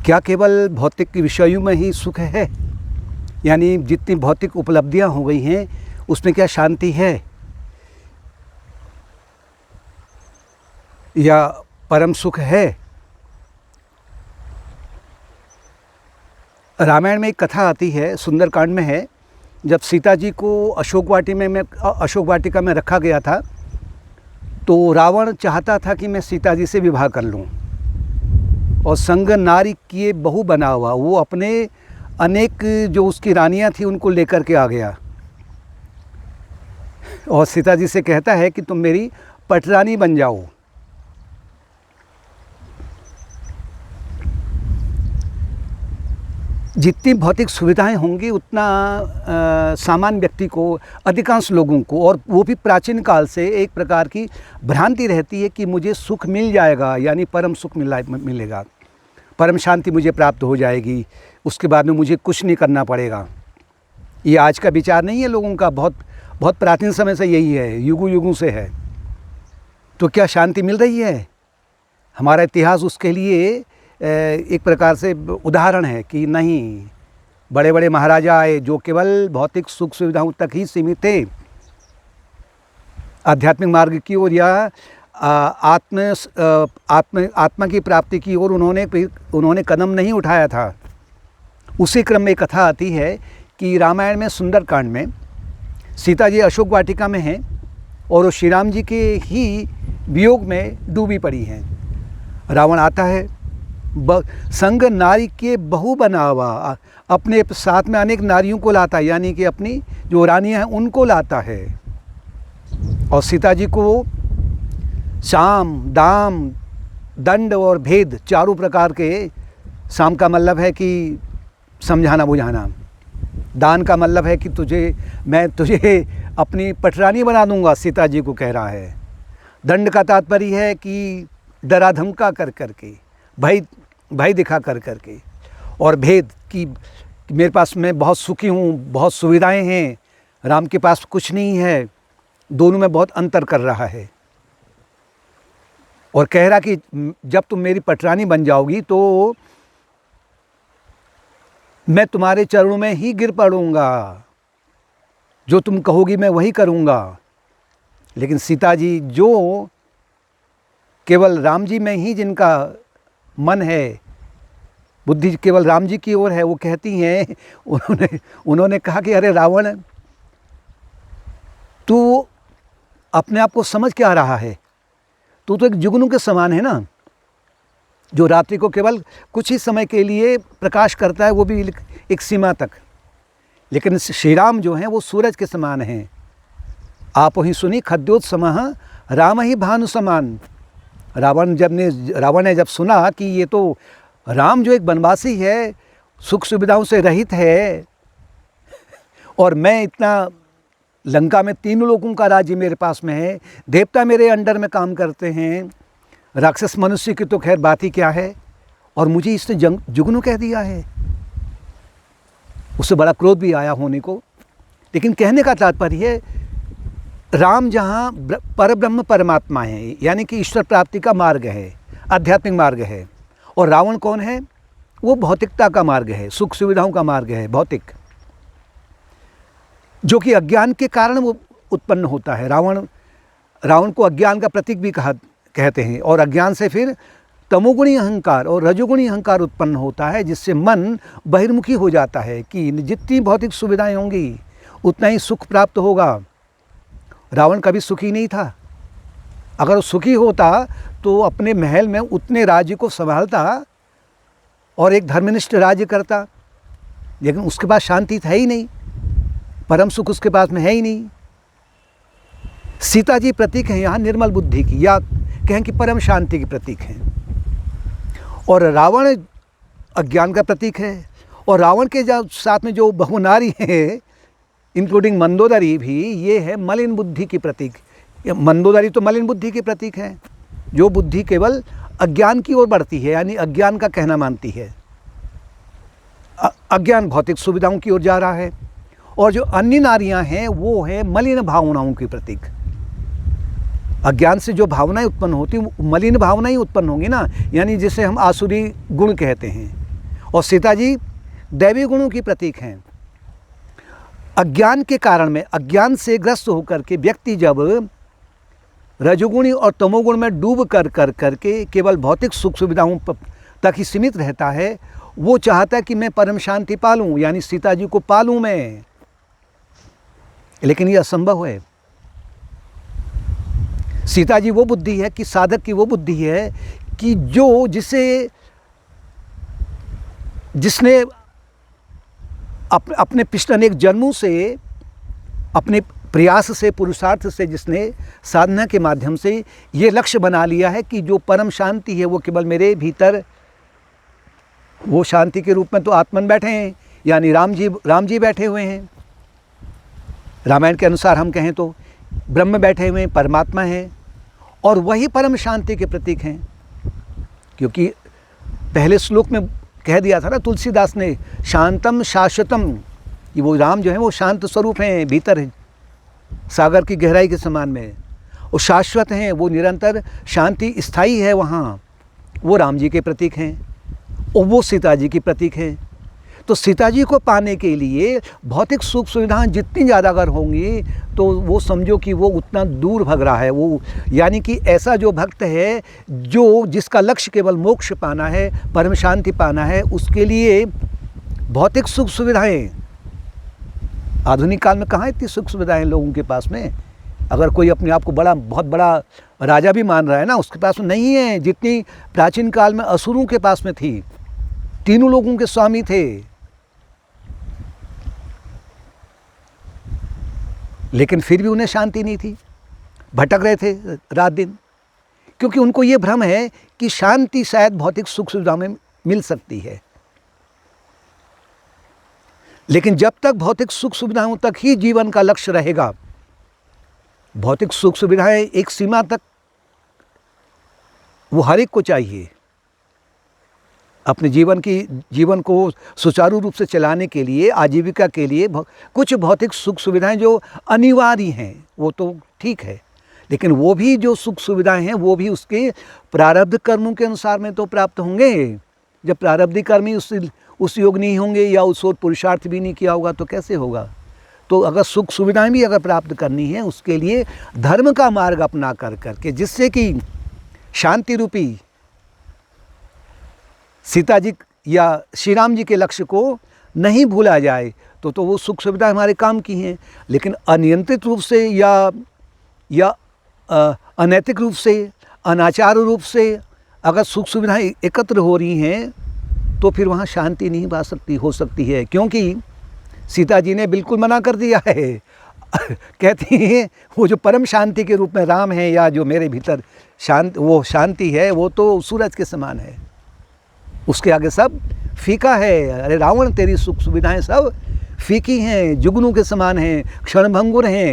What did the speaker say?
क्या केवल भौतिक विषयों में ही सुख है? यानी जितनी भौतिक उपलब्धियां हो गई हैं उसमें क्या शांति है या परम सुख है? रामायण में एक कथा आती है, सुंदरकांड में है, जब सीता जी को अशोक वाटिका में रखा गया था तो रावण चाहता था कि मैं सीता जी से विवाह कर लूं और संग नारी किए बहु बना हुआ वो अपने अनेक जो उसकी रानियां थी उनको लेकर के आ गया और सीता जी से कहता है कि तुम मेरी पटरानी बन जाओ। जितनी भौतिक सुविधाएं होंगी उतना सामान्य व्यक्ति को, अधिकांश लोगों को, और वो भी प्राचीन काल से एक प्रकार की भ्रांति रहती है कि मुझे सुख मिल जाएगा, यानी परम सुख मिलेगा, परम शांति मुझे प्राप्त हो जाएगी, उसके बाद में मुझे कुछ नहीं करना पड़ेगा। ये आज का विचार नहीं है लोगों का, बहुत प्राचीन समय से यही है, युगों युगों से है। तो क्या शांति मिल रही है? हमारा इतिहास उसके लिए एक प्रकार से उदाहरण है कि नहीं। बड़े बड़े महाराजा आए जो केवल भौतिक सुख सुविधाओं तक ही सीमित थे, आध्यात्मिक मार्ग की ओर या आत्मा की प्राप्ति की ओर उन्होंने कदम नहीं उठाया था। उसी क्रम में कथा आती है कि रामायण में सुंदरकांड में सीता जी अशोक वाटिका में हैं और वो श्री राम जी के ही वियोग में डूबी पड़ी हैं। रावण आता है, संग नारी के बहु बना हुआ, अपने साथ में अनेक नारियों को लाता है, यानी कि अपनी जो रानियां हैं उनको लाता है और सीता जी को साम, दाम, दंड और भेद चारों प्रकार के, साम का मतलब है कि समझाना बुझाना, दान का मतलब है कि मैं तुझे अपनी पटरानी बना दूंगा, सीता जी को कह रहा है। दंड का तात्पर्य है कि डरा धमका कर करके, भय दिखा कर करके, और भेद कि मेरे पास, मैं बहुत सुखी हूँ, बहुत सुविधाएं हैं, राम के पास कुछ नहीं है, दोनों में बहुत अंतर कर रहा है और कह रहा कि जब तुम मेरी पटरानी बन जाओगी तो मैं तुम्हारे चरणों में ही गिर पड़ूंगा, जो तुम कहोगी मैं वही करूंगा। लेकिन सीता जी जो केवल राम जी में ही जिनका मन है, बुद्धि केवल राम जी की ओर है, वो कहती हैं, उन्होंने कहा कि अरे रावण, तू अपने आप को समझ क्या रहा है? तू तो एक जुगनू के समान है ना, जो रात्रि को केवल कुछ ही समय के लिए प्रकाश करता है, वो भी एक सीमा तक। लेकिन श्री राम जो हैं वो सूरज के समान हैं। आप ही सुनी खद्योत्समः राम ही भानु समान। रावण ने जब सुना कि ये तो राम जो एक वनवासी है, सुख सुविधाओं से रहित है, और मैं इतना, लंका में 3 लोगों का राज्य मेरे पास में है, देवता मेरे अंडर में काम करते हैं, राक्षस मनुष्य की तो खैर बात ही क्या है, और मुझे इसने जुगनू कह दिया है। उससे बड़ा क्रोध भी आया होने को। लेकिन कहने का तात्पर्य है, राम जहाँ परब्रह्म परमात्मा है, यानी कि ईश्वर प्राप्ति का मार्ग है, आध्यात्मिक मार्ग है, और रावण कौन है? वो भौतिकता का मार्ग है, सुख सुविधाओं का मार्ग है, भौतिक, जो कि अज्ञान के कारण वो उत्पन्न होता है। रावण को अज्ञान का प्रतीक भी कहते हैं, और अज्ञान से फिर तमोगुणी अहंकार और रजोगुणी अहंकार उत्पन्न होता है, जिससे मन बहिर्मुखी हो जाता है कि जितनी भौतिक सुविधाएं होंगी उतना ही सुख प्राप्त होगा। रावण कभी सुखी नहीं था। अगर वो सुखी होता तो अपने महल में उतने राज्य को संभालता और एक धर्मनिष्ठ राज्य करता, लेकिन उसके पास शांति था ही नहीं, परम सुख उसके पास में है ही नहीं। सीता जी प्रतीक हैं यहाँ निर्मल बुद्धि की, या कहें कि परम शांति के प्रतीक हैं, और रावण अज्ञान का प्रतीक है। और रावण के साथ में जो बहुनारी है, इंक्लूडिंग मंदोदरी भी, ये है मलिन बुद्धि की प्रतीक। मंदोदरी तो मलिन बुद्धि के प्रतीक है, जो बुद्धि केवल अज्ञान की ओर बढ़ती है, यानी अज्ञान का कहना मानती है, अज्ञान भौतिक सुविधाओं की ओर जा रहा है। और जो अन्य नारियां हैं वो है मलिन भावनाओं की प्रतीक। अज्ञान से जो भावनाएं उत्पन्न होती, मलिन भावनाएं उत्पन्न होंगी ना, यानी जिसे हम आसुरी गुण कहते हैं, और सीता जी दैवी गुणों की प्रतीक हैं। अज्ञान के कारण में, अज्ञान से ग्रस्त होकर के व्यक्ति जब रजोगुणी और तमोगुण में डूब कर करके केवल भौतिक सुख सुविधाओं तक ही सीमित रहता है, वो चाहता है कि मैं परम शांति पालूं, यानी सीता जी को पालूं मैं, लेकिन ये असंभव है। सीता जी वो बुद्धि है कि साधक की वो बुद्धि है कि जिसने अपने पिछले अनेक जन्मों से, अपने प्रयास से, पुरुषार्थ से, जिसने साधना के माध्यम से ये लक्ष्य बना लिया है कि जो परम शांति है वो केवल मेरे भीतर, वो शांति के रूप में तो आत्मन बैठे हैं, यानी राम जी बैठे हुए हैं। रामायण के अनुसार हम कहें तो ब्रह्म बैठे हुए हैं, परमात्मा हैं, और वही परम शांति के प्रतीक हैं। क्योंकि पहले श्लोक में कह दिया था ना तुलसीदास ने, शांतम शाश्वतम, कि वो राम जो है वो शांत स्वरूप हैं, भीतर हैं, सागर की गहराई के समान में, और शाश्वत हैं, वो निरंतर शांति स्थायी है वहाँ, वो राम जी के प्रतीक हैं और वो सीता जी की प्रतीक हैं। तो सीता जी को पाने के लिए भौतिक सुख सुविधाएं जितनी ज़्यादा अगर होंगी तो वो समझो कि वो उतना दूर भग रहा है। वो यानी कि ऐसा जो भक्त है जो जिसका लक्ष्य केवल मोक्ष पाना है, परम शांति पाना है, उसके लिए भौतिक सुख सुविधाएं, आधुनिक काल में कहाँ इतनी सुख सुविधाएं लोगों के पास में। अगर कोई अपने आप को बहुत बड़ा राजा भी मान रहा है ना, उसके पास में नहीं है जितनी प्राचीन काल में असुरों के पास में थी। तीनों लोगों के स्वामी थे, लेकिन फिर भी उन्हें शांति नहीं थी, भटक रहे थे रात दिन, क्योंकि उनको ये भ्रम है कि शांति शायद भौतिक सुख सुविधा में मिल सकती है। लेकिन जब तक भौतिक सुख सुविधाओं तक ही जीवन का लक्ष्य रहेगा, भौतिक सुख सुविधाएं एक सीमा तक वो हर एक को चाहिए अपने जीवन को सुचारू रूप से चलाने के लिए, आजीविका के लिए। कुछ भौतिक सुख सुविधाएं जो अनिवार्य हैं वो तो ठीक है, लेकिन वो भी जो सुख सुविधाएं हैं वो भी उसके प्रारब्ध कर्मों के अनुसार में तो प्राप्त होंगे। जब प्रारब्ध कर्म ही उस योग नहीं होंगे या उस ओर पुरुषार्थ भी नहीं किया होगा तो कैसे होगा। तो अगर सुख सुविधाएं भी अगर प्राप्त करनी है, उसके लिए धर्म का मार्ग अपना करके, जिससे कि शांति रूपी सीता जी या श्री राम जी के लक्ष्य को नहीं भूला जाए, तो वो सुख सुविधा हमारे काम की हैं। लेकिन अनियंत्रित रूप से या अनैतिक रूप से, अनाचार रूप से अगर सुख सुविधाएं एकत्र हो रही हैं तो फिर वहाँ शांति नहीं हो सकती है, क्योंकि सीता जी ने बिल्कुल मना कर दिया है। कहती हैं वो जो परम शांति के रूप में राम है, या जो मेरे भीतर वो शांति है, वो तो सूरज के समान है, उसके आगे सब फीका है। अरे रावण, तेरी सुख सुविधाएं सब फीकी हैं, जुगनू के समान हैं, क्षणभंगुर हैं।